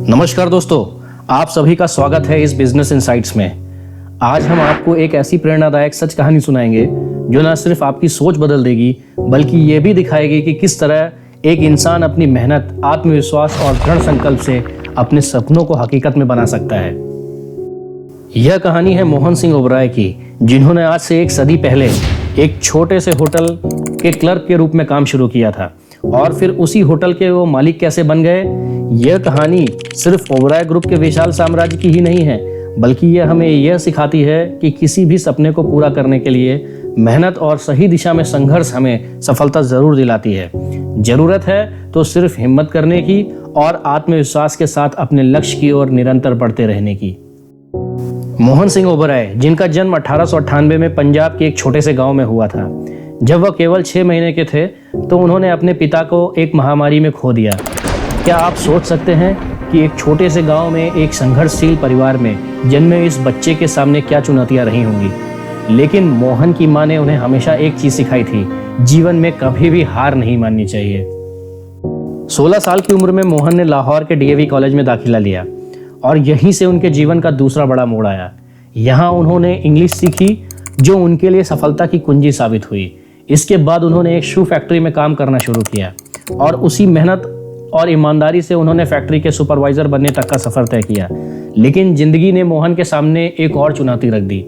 नमस्कार दोस्तों, आप सभी का स्वागत है इस बिजनेस इनसाइट्स में। आज हम आपको एक ऐसी प्रेरणादायक सच कहानी सुनाएंगे जो न सिर्फ आपकी सोच बदल देगी बल्कि ये भी दिखाएगी कि किस तरह एक इंसान अपनी मेहनत, आत्मविश्वास और दृढ़ संकल्प से अपने सपनों को हकीकत में बना सकता है। यह कहानी है मोहन सिंह ओबराय की, जिन्होंने आज से एक सदी पहले एक छोटे से होटल के क्लर्क के रूप में काम शुरू किया था और फिर उसी होटल के वो मालिक कैसे बन गए। यह कहानी सिर्फ ओबराय ग्रुप के विशाल साम्राज्य की ही नहीं है, बल्कि यह हमें यह सिखाती है कि किसी भी सपने को पूरा करने के लिए मेहनत और सही दिशा में संघर्ष हमें सफलता जरूर दिलाती है। जरूरत है तो सिर्फ हिम्मत करने की और आत्मविश्वास के साथ अपने लक्ष्य की ओर निरंतर बढ़ते रहने की। मोहन सिंह ओबराय, जिनका जन्म 1898 में पंजाब के एक छोटे से गांव में हुआ था। जब वह केवल 6 महीने के थे तो उन्होंने अपने पिता को एक महामारी में खो दिया। क्या आप सोच सकते हैं कि एक छोटे से गांव में एक संघर्षशील परिवार में जन्मे इस बच्चे के सामने क्या चुनौतियां रही होंगी। लेकिन मोहन की मां ने उन्हें हमेशा एक चीज सिखाई थी, जीवन में कभी भी हार नहीं माननी चाहिए। 16 साल की उम्र में मोहन ने लाहौर के डीएवी कॉलेज में दाखिला लिया और यहीं से उनके जीवन का दूसरा बड़ा मोड़ आया। यहाँ उन्होंने इंग्लिश सीखी जो उनके लिए सफलता की कुंजी साबित हुई। इसके बाद उन्होंने एक शू फैक्ट्री में काम करना शुरू किया और उसी मेहनत और ईमानदारी से उन्होंने फैक्ट्री के सुपरवाइजर बनने तक का सफर तय किया। लेकिन जिंदगी ने मोहन के सामने एक और चुनौती रख दी।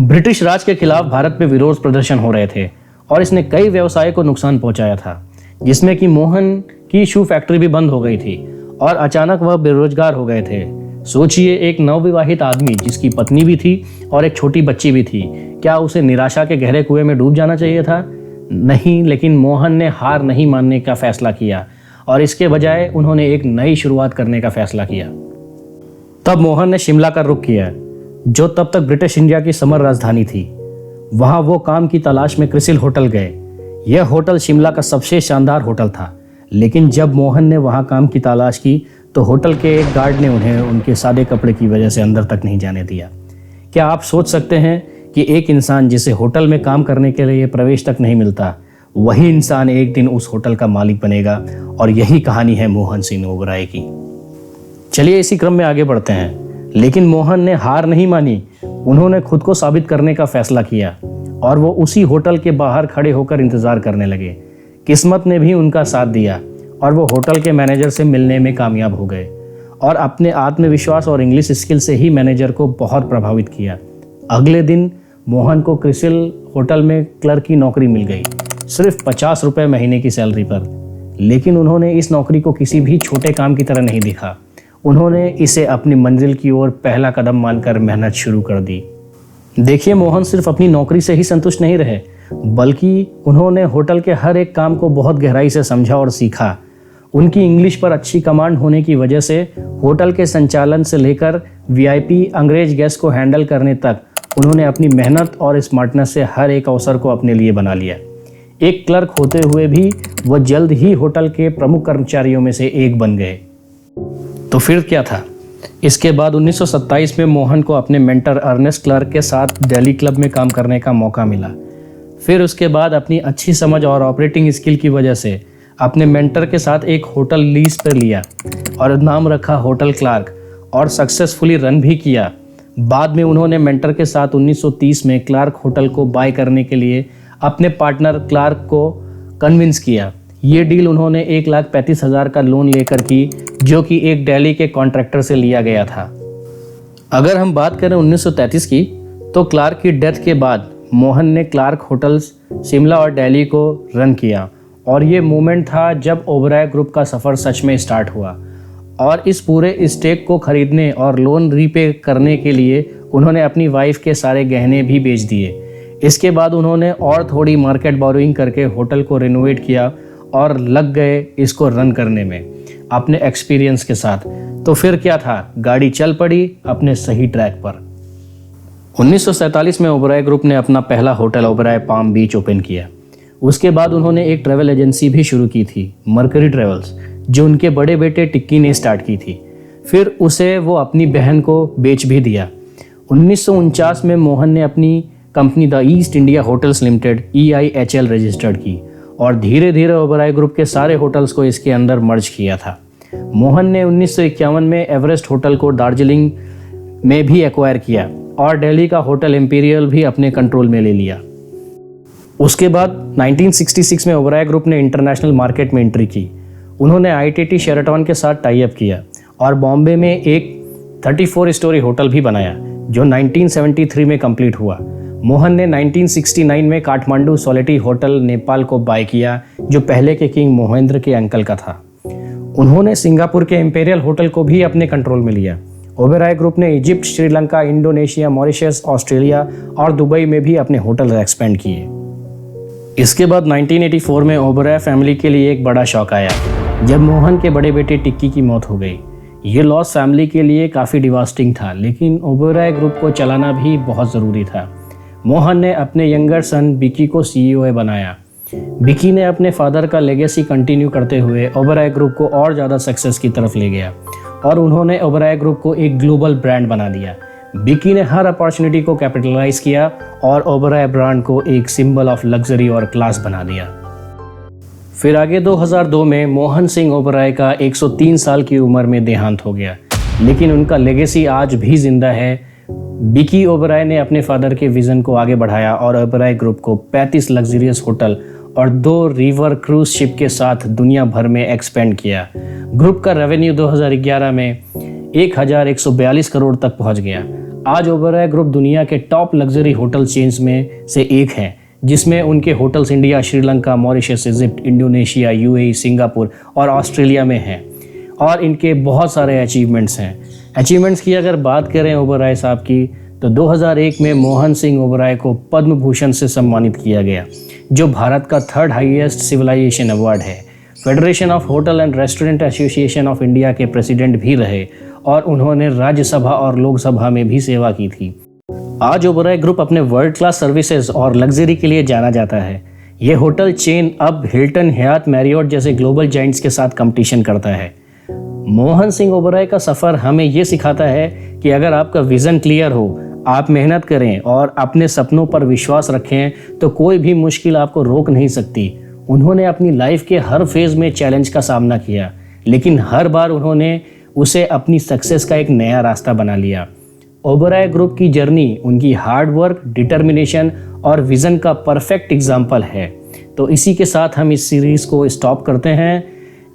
ब्रिटिश राज के खिलाफ भारत में विरोध प्रदर्शन हो रहे थे और इसने कई व्यवसाय को नुकसान पहुंचाया था, जिसमें कि मोहन की शू फैक्ट्री भी बंद हो गई थी और अचानक वह बेरोजगार हो गए थे। सोचिए, एक नवविवाहित आदमी जिसकी पत्नी भी थी और एक छोटी बच्ची भी थी, क्या उसे निराशा के गहरे कुएं में डूब जाना चाहिए था? नहीं, लेकिन मोहन ने हार नहीं मानने का फैसला किया और इसके बजाय उन्होंने एक नई शुरुआत करने का फैसला किया। तब मोहन ने शिमला का रुख किया, जो तब तक ब्रिटिश इंडिया की समर राजधानी थी। वहां वो काम की तलाश में क्रिसिल होटल गए। यह होटल शिमला का सबसे शानदार होटल था, लेकिन जब मोहन ने वहां काम की तलाश की तो होटल के एक गार्ड ने उन्हें उनके सादे कपड़े की वजह से अंदर तक नहीं जाने दिया। क्या आप सोच सकते हैं कि एक इंसान जिसे होटल में काम करने के लिए प्रवेश तक नहीं मिलता, वही इंसान एक दिन उस होटल का मालिक बनेगा। और यही कहानी है मोहन सिंह ओबराय की। चलिए इसी क्रम में आगे बढ़ते हैं। लेकिन मोहन ने हार नहीं मानी। उन्होंने खुद को साबित करने का फैसला किया और वो उसी होटल के बाहर खड़े होकर इंतजार करने लगे। किस्मत ने भी उनका साथ दिया और वो होटल के मैनेजर से मिलने में कामयाब हो गए और अपने आत्मविश्वास और इंग्लिश स्किल से ही मैनेजर को बहुत प्रभावित किया। अगले दिन मोहन को क्रिसिल होटल में क्लर्क की नौकरी मिल गई, सिर्फ 50 रुपये महीने की सैलरी पर। लेकिन उन्होंने इस नौकरी को किसी भी छोटे काम की तरह नहीं देखा। उन्होंने इसे अपनी मंजिल की ओर पहला कदम मानकर मेहनत शुरू कर दी। देखिए, मोहन सिर्फ अपनी नौकरी से ही संतुष्ट नहीं रहे, बल्कि उन्होंने होटल के हर एक काम को बहुत गहराई से समझा और सीखा। उनकी इंग्लिश पर अच्छी कमांड होने की वजह से होटल के संचालन से लेकर वीआईपी अंग्रेज गेस्ट को हैंडल करने तक उन्होंने अपनी मेहनत और स्मार्टनेस से हर एक अवसर को अपने लिए बना लिया। एक क्लर्क होते हुए भी वह जल्द ही होटल के प्रमुख कर्मचारियों में से एक बन गए। तो फिर क्या था? इसके बाद 1927 में मोहन को अपने मेंटर अर्नेस्ट क्लर्क के साथ दिल्ली क्लब में काम करने का मौका मिला। फिर उसके बाद अपनी अच्छी समझ और ऑपरेटिंग स्किल की वजह से अपने मेंटर के साथ एक होटल लीज पर लिया और नाम रखा होटल क्लार्क और सक्सेसफुली रन भी किया। बाद में उन्होंने मेंटर के साथ 1930 में क्लार्क होटल को बाय करने के लिए अपने पार्टनर क्लार्क को कन्विंस किया। ये डील उन्होंने 1,35,000 का लोन लेकर की, जो कि एक दिल्ली के कॉन्ट्रैक्टर से लिया गया था। अगर हम बात करें 1933 की, तो क्लार्क की डेथ के बाद मोहन ने क्लार्क होटल्स शिमला और दिल्ली को रन किया और ये मोमेंट था जब ओबराय ग्रुप का सफ़र सच में स्टार्ट हुआ। और इस पूरे स्टेक को खरीदने और लोन रीपे करने के लिए उन्होंने अपनी वाइफ के सारे गहने भी बेच दिए। इसके बाद उन्होंने और थोड़ी मार्केट बोरोइंग करके होटल को रिनोवेट किया और लग गए इसको रन करने में अपने एक्सपीरियंस के साथ। तो फिर क्या था, गाड़ी चल पड़ी अपने सही ट्रैक पर। 1947 में ओबराय ग्रुप ने अपना पहला होटल ओबराय पाम बीच ओपन किया। उसके बाद उन्होंने एक ट्रैवल एजेंसी भी शुरू की थी, मर्करी ट्रैवल्स, जो उनके बड़े बेटे टिक्की ने स्टार्ट की थी। फिर उसे वो अपनी बहन को बेच भी दिया। 1949 में मोहन ने अपनी company the east India hotels limited EIHL registered की और धीरे धीरे ओबराय ग्रुप के सारे होटल्स को इसके अंदर मर्ज किया था। मोहन ने 1951 में एवरेस्ट होटल को दार्जिलिंग में भी एक्वायर किया और दिल्ली का होटल इंपीरियल भी अपने कंट्रोल में ले लिया। उसके बाद 1966 में ओबेरॉय ग्रुप ने इंटरनेशनल मार्केट में एंट्री की। उन्होंने आईटीटी शेराटन के साथ टाई अप किया और बॉम्बे में एक 34 स्टोरी होटल भी बनाया जो 1973 में कंप्लीट हुआ। मोहन ने 1969 में काठमांडू सोलिटी होटल नेपाल को बाय किया जो पहले के किंग मोहेंद्र के अंकल का था। उन्होंने सिंगापुर के इंपीरियल होटल को भी अपने कंट्रोल में लिया। ओबेरॉय ग्रुप ने Egypt, Sri Lanka, Indonesia, Mauritius, Australia और दुबई में भी अपने होटल एक्सपेंड किए। इसके बाद 1984 में ओबेरॉय फैमिली के लिए एक बड़ा शॉक आया जब मोहन के बड़े बेटे टिक्की की मौत हो गई। ये लॉस फैमिली के लिए काफ़ी डिवास्टिंग था, लेकिन ओबेरॉय ग्रुप को चलाना भी बहुत ज़रूरी था। मोहन ने अपने यंगर सन बिकी को CEO बनाया। बिकी ने अपने फादर का लेगेसी कंटिन्यू करते हुए ओबेरॉय ग्रुप को और ज़्यादा सक्सेस की तरफ ले गया और उन्होंने ओबेरॉय ग्रुप को एक ग्लोबल ब्रांड बना दिया। बिकी ने हर अपॉर्चुनिटी को कैपिटलाइज किया और ओबेरॉय ब्रांड को एक सिंबल ऑफ लग्जरी और क्लास बना दिया। फिर आगे 2002 में मोहन सिंह ओबेरॉय का 103 साल की उम्र में देहांत हो गया, लेकिन उनका लेगेसी आज भी जिंदा है। बिकी ओबेरॉय ने अपने फादर के विजन को आगे बढ़ाया और ओबेरॉय ग्रुप को 35 लग्जरियस होटल और 2 रिवर क्रूज शिप के साथ दुनिया भर में एक्सपेंड किया। ग्रुप का रेवेन्यू 2011 में 1142 करोड़ तक पहुंच गया। आज ओबेरॉय ग्रुप दुनिया के टॉप लग्जरी होटल चेन्स में से एक है, जिसमें उनके hotels India, Sri Lanka, Mauritius, Egypt, Indonesia, UAE, Singapore और ऑस्ट्रेलिया में हैं और इनके बहुत सारे अचीवमेंट्स हैं। अचीवमेंट्स की अगर बात करें ओबेरॉय साहब की, तो 2001 में मोहन सिंह ओबेरॉय को पद्म भूषण से सम्मानित किया गया, जो भारत का 3rd हाईएस्ट सिविलाइजेशन अवार्ड है। Federation of hotel and restaurant association of India के प्रेसिडेंट भी रहे और उन्होंने राज्यसभा और लोकसभा में भी सेवा की थी। आज ओबेरॉय ग्रुप अपने वर्ल्ड क्लास सर्विसेज और लग्जरी के लिए जाना जाता है। ये होटल चेन अब हिल्टन, हयात, मैरियट जैसे ग्लोबल जाइंट्स के साथ कंपटीशन करता है। मोहन सिंह ओबेरॉय का सफ़र हमें ये सिखाता है कि अगर आपका विज़न क्लियर हो, आप मेहनत करें और अपने सपनों पर विश्वास रखें, तो कोई भी मुश्किल आपको रोक नहीं सकती। उन्होंने अपनी लाइफ के हर फेज़ में चैलेंज का सामना किया, लेकिन हर बार उन्होंने उसे अपनी सक्सेस का एक नया रास्ता बना लिया। ओबेरॉय ग्रुप की जर्नी उनकी हार्ड वर्क, डिटर्मिनेशन और विज़न का परफेक्ट एग्जाम्पल है। तो इसी के साथ हम इस सीरीज़ को स्टॉप करते हैं।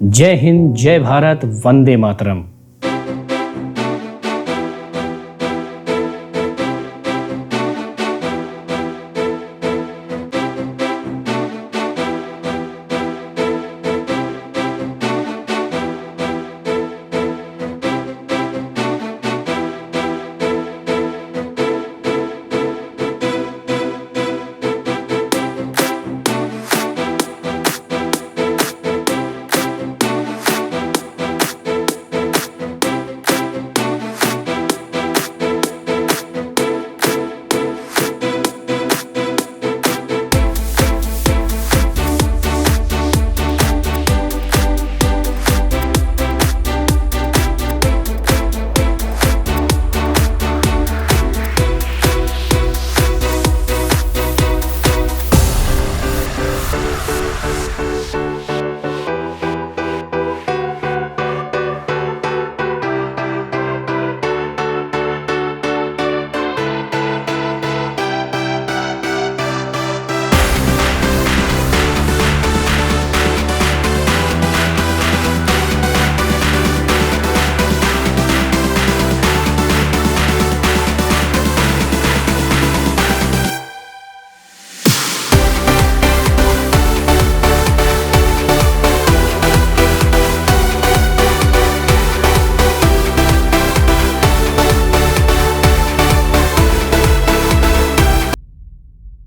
जय हिंद, जय भारत, वंदे मातरम।